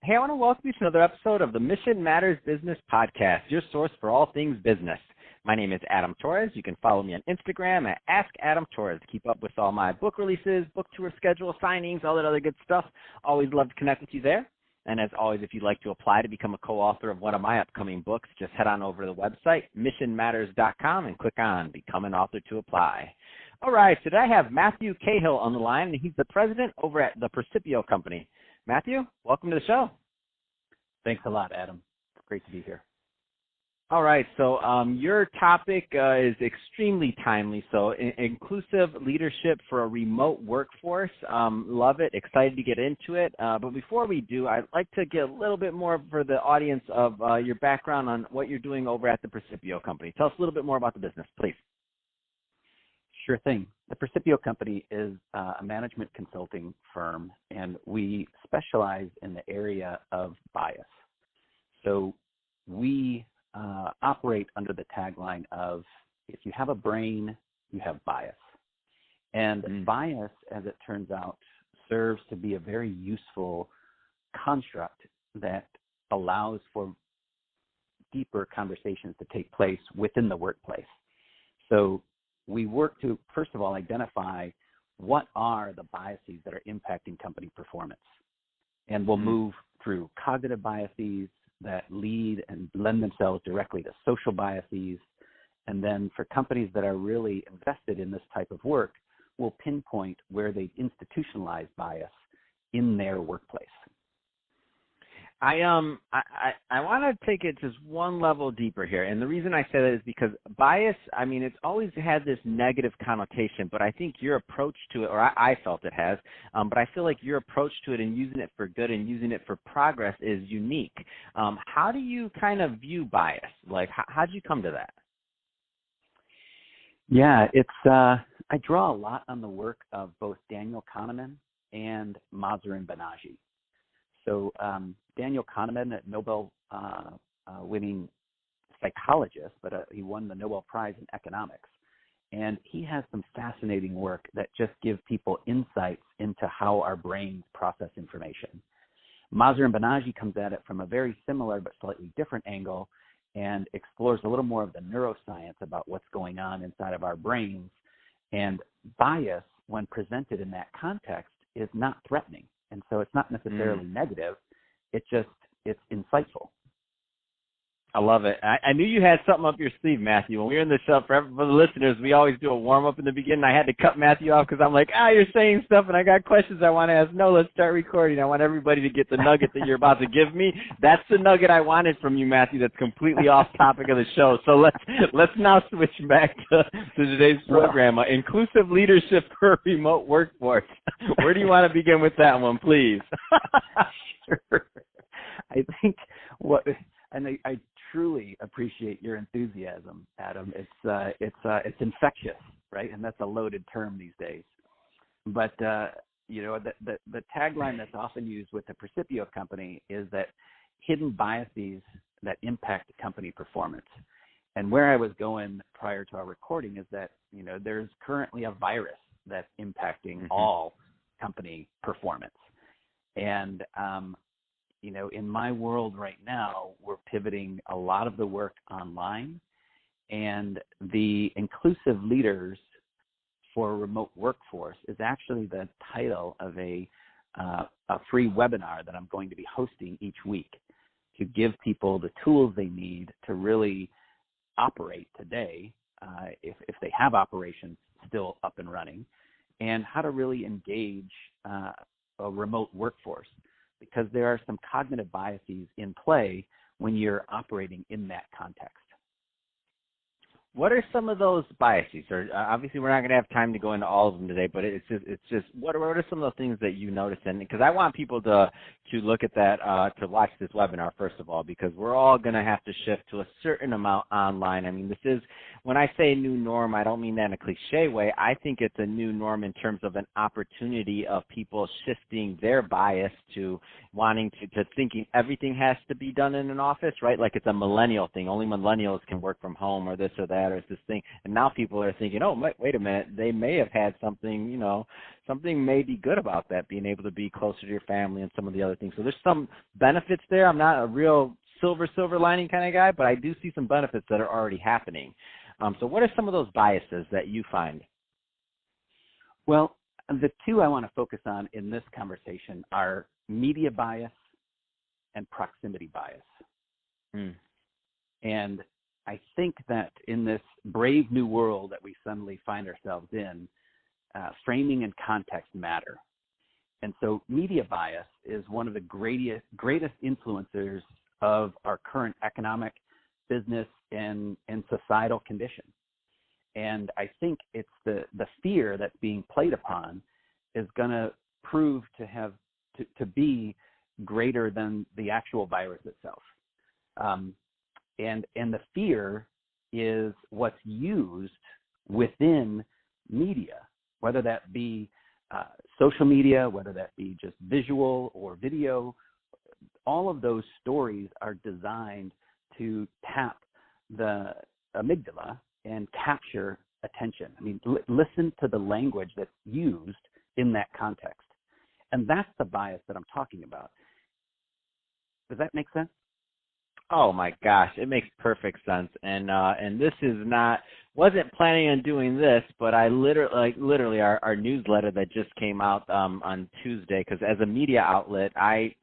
Hey, I want to welcome you to another episode of the Mission Matters Business Podcast, your source for all things business. My name is Adam Torres. You can follow me on Instagram at AskAdamTorres to keep up with all my book releases, book tour schedule, signings, all that other good stuff. Always love to connect with you there. And as always, if you'd like to apply to become a co-author of one of my upcoming books, just head on over to the website, missionmatters.com, and click on Become an Author to apply. All right, today I have Matthew Cahill on the line, and he's the president over at the Percipio Company. Matthew, welcome to the show. Thanks a lot, Adam. It's great to be here. All right, so your topic is extremely timely. So inclusive leadership for a remote workforce. Love it. Excited to get into it. But before we do, I'd like to get a little bit more for the audience of your background on what you're doing over at the Percipio Company. Tell us a little bit more about the business, please. Sure thing. The Percipio Company is a management consulting firm, and we specialize in the area of bias. So we operate under the tagline of, if you have a brain, you have bias. And bias, as it turns out, serves to be a very useful construct that allows for deeper conversations to take place within the workplace. So we work to, first of all, identify what are the biases that are impacting company performance. And we'll move through cognitive biases that lead and lend themselves directly to social biases. And then for companies that are really invested in this type of work, we'll pinpoint where they've institutionalized bias in their workplace. I want to take it just one level deeper here. And the reason I say that is because bias, I mean, it's always had this negative connotation, but I think your approach to it, or I felt it has, but I feel like your approach to it and using it for good and using it for progress is unique. How do you kind of view bias? Like, how did you come to that? Yeah, it's I draw a lot on the work of both Daniel Kahneman and Mahzarin Banaji. So Daniel Kahneman, a Nobel-winning psychologist, but he won the Nobel Prize in economics. And he has some fascinating work that just give people insights into how our brains process information. Mahzarin Banaji comes at it from a very similar but slightly different angle and explores a little more of the neuroscience about what's going on inside of our brains. And bias, when presented in that context, is not threatening. And so it's not necessarily negative. It's insightful. I love it. I knew you had something up your sleeve, Matthew. When we were in the show, for the listeners, we always do a warm-up in the beginning. I had to cut Matthew off because I'm like, you're saying stuff, and I got questions I want to ask. No, let's start recording. I want everybody to get the nugget that you're about to give me. That's the nugget I wanted from you, Matthew. That's completely off topic of the show. So let's now switch back to today's program. Inclusive leadership for a remote workforce. Where do you want to begin with that one, please? Sure. I think I truly appreciate your enthusiasm, Adam. It's infectious, right? And that's a loaded term these days. But the tagline that's often used with the Percipio Company is that hidden biases that impact company performance. And where I was going prior to our recording is that there's currently a virus that's impacting all company performance. And in my world right now, we're pivoting a lot of the work online, and the inclusive leaders for a remote workforce is actually the title of a free webinar that I'm going to be hosting each week to give people the tools they need to really operate today, if they have operations still up and running, and how to really engage a remote workforce. Because there are some cognitive biases in play when you're operating in that context. What are some of those biases? Or obviously, we're not going to have time to go into all of them today, but it's just what are some of the things that you notice? And because I want people to look at that, to watch this webinar, first of all, because we're all going to have to shift to a certain amount online. I mean, this is, when I say new norm, I don't mean that in a cliche way. I think it's a new norm in terms of an opportunity of people shifting their bias to wanting to thinking everything has to be done in an office, right? Like it's a millennial thing. Only millennials can work from home or this or that. that, or it's this thing. And now people are thinking, oh, wait a minute, they may have had something, something may be good about that, being able to be closer to your family and some of the other things. So there's some benefits there. I'm not a real silver lining kind of guy, but I do see some benefits that are already happening. So what are some of those biases that you find? Well, the two I want to focus on in this conversation are media bias and proximity bias. And I think that in this brave new world that we suddenly find ourselves in, framing and context matter. And so media bias is one of the greatest influencers of our current economic, business, and societal condition. And I think it's the fear that's being played upon is going to prove to be greater than the actual virus itself. And the fear is what's used within media, whether that be social media, whether that be just visual or video. All of those stories are designed to tap the amygdala and capture attention. I mean, listen to the language that's used in that context. And that's the bias that I'm talking about. Does that make sense? Oh my gosh, it makes perfect sense. And this is wasn't planning on doing this, but I literally our newsletter that just came out on Tuesday, because as a media outlet, I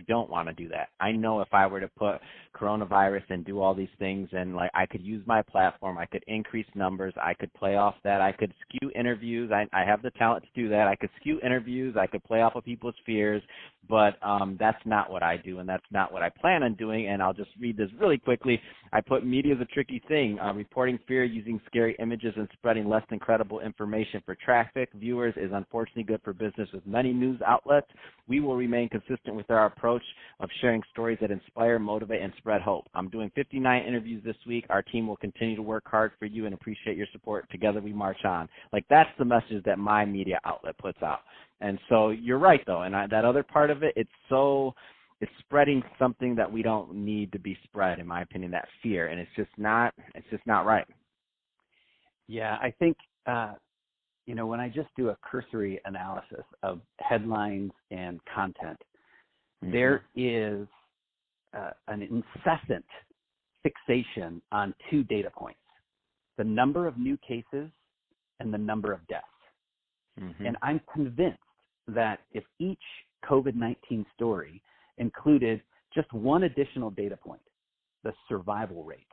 don't want to do that. I know if I were to put coronavirus and do all these things, and I could use my platform, I could increase numbers, I could play off that, I could skew interviews. I have the talent to do that. I could skew interviews, I could play off of people's fears, but that's not what I do, and that's not what I plan on doing. And I'll just read this really quickly. I put media is a tricky thing. Reporting fear using scary images and spreading less than credible information for traffic viewers is unfortunately good for business with many news outlets. We will remain consistent with our approach of sharing stories that inspire, motivate, and spread hope. I'm doing 59 interviews this week. Our team will continue to work hard for you and appreciate your support. Together we march on. That's the message that my media outlet puts out. And so you're right, though. And that other part of it, it's spreading something that we don't need to be spread, in my opinion, that fear. And it's just not right. Yeah, I think, when I just do a cursory analysis of headlines and content, there is an incessant fixation on two data points: the number of new cases and the number of deaths. And I'm convinced that if each COVID-19 story included just one additional data point, the survival rate,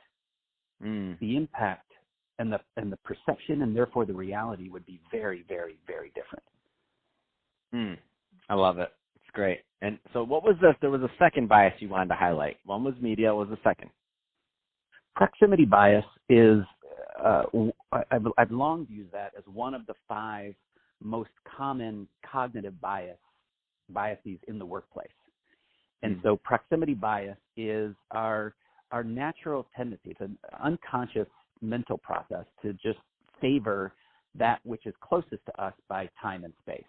the impact and the perception and therefore the reality would be very, very, very different. I love it. It's great. And so what was this? There was a second bias you wanted to highlight. One was media. What was the second? Proximity bias is, I've long viewed that as one of the 5 most common cognitive biases in the workplace. And so proximity bias is our natural tendency. It's an unconscious mental process to just favor that which is closest to us by time and space.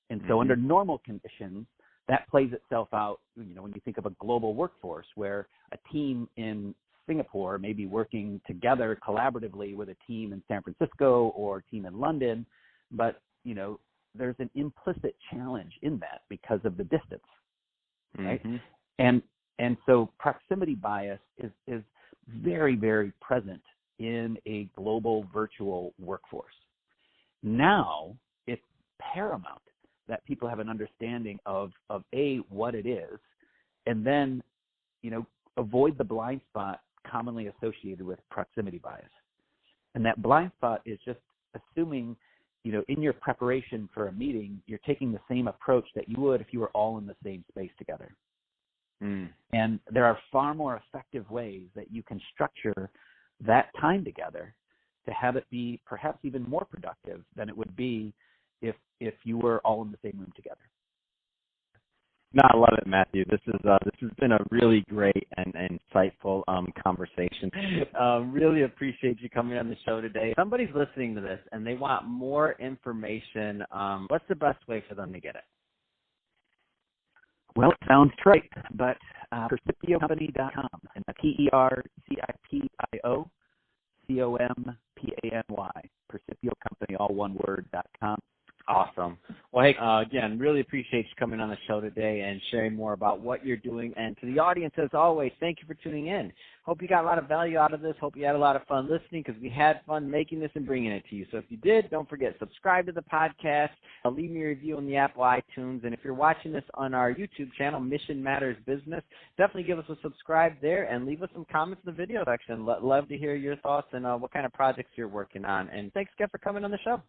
And so under normal conditions, that plays itself out, when you think of a global workforce where a team in Singapore may be working together collaboratively with a team in San Francisco or a team in London, but, there's an implicit challenge in that because of the distance, right? And so proximity bias is very, very present in a global virtual workforce. Now it's paramount that people have an understanding of what it is, and then, avoid the blind spot commonly associated with proximity bias. And that blind spot is just assuming, in your preparation for a meeting, you're taking the same approach that you would if you were all in the same space together. And there are far more effective ways that you can structure that time together to have it be perhaps even more productive than it would be if you were all in the same room together. No, I love it, Matthew. This has been a really great and insightful conversation. Really appreciate you coming on the show today. If somebody's listening to this and they want more information, what's the best way for them to get it? Well, it sounds trite, but percipiocompany.com, and Percipio COMPANY, Percipio Company, all one word, .com. Awesome. Well, hey, again, really appreciate you coming on the show today and sharing more about what you're doing. And to the audience, as always, thank you for tuning in. Hope you got a lot of value out of this. Hope you had a lot of fun listening because we had fun making this and bringing it to you. So if you did, don't forget, subscribe to the podcast. Leave me a review on the Apple iTunes. And if you're watching this on our YouTube channel, Mission Matters Business, definitely give us a subscribe there and leave us some comments in the video section. Love to hear your thoughts and what kind of projects you're working on. And thanks again for coming on the show.